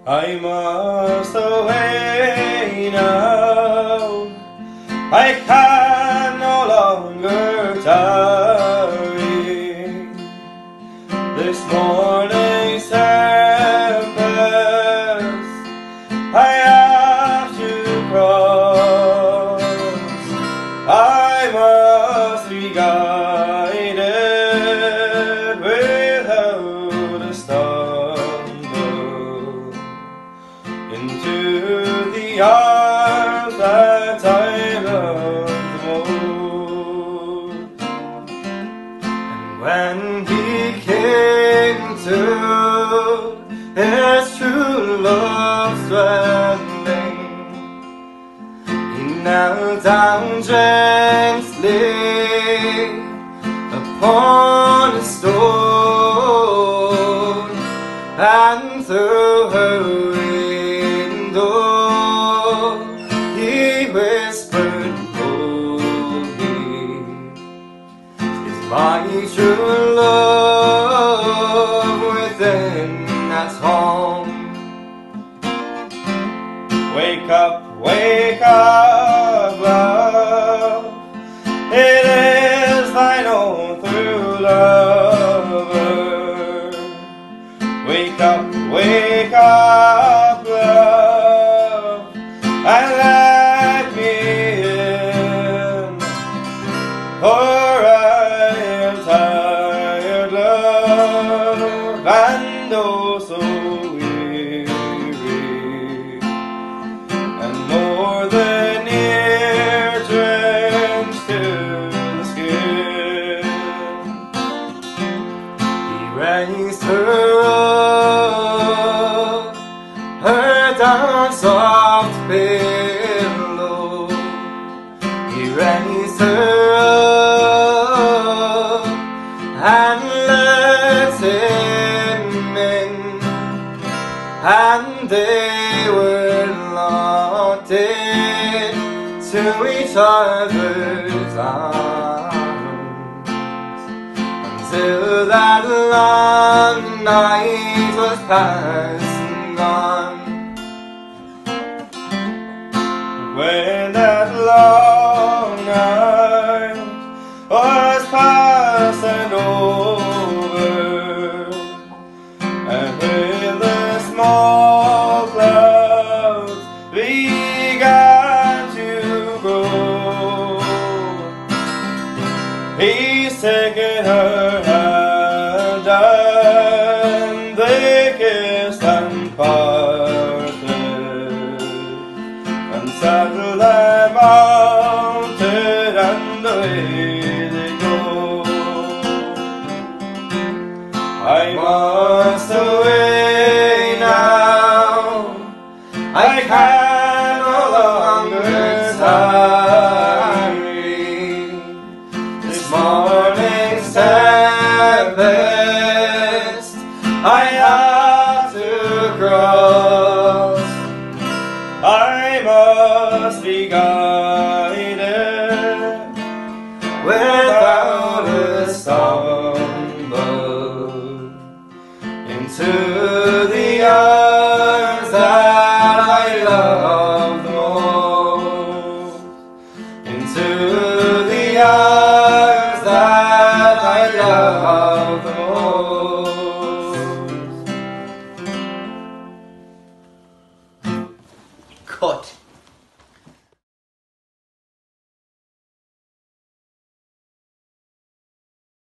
I must away now. I can no longer tarry. This morning's tempest I have to cross. I must be guided without a stumble into the arms that I love most. And when he came to his true love's dwelling, he knelt down gently upon a stone, and through her window he whispered, "Holy is my true love within that home." Wake up, love, it is thine own true lover. Wake up, love, and let me in, for I am tired, love, and oh so weary, and more than near drenched to the skin. He raised her up, her down soft pillow. He raised her up and let him in, and they were locked in to each other's arms until that long night was past and gone. When that long night was past and over, and when the small clouds began to grow, he's taken her hand and they kissed and parted, and saddle and mounted and away they go. I must away now, I can no longer tarry. This morning's tempest I have to cross. I must be guided without a stumble into the arms that I love the most, into the arms that I love the most. Cut.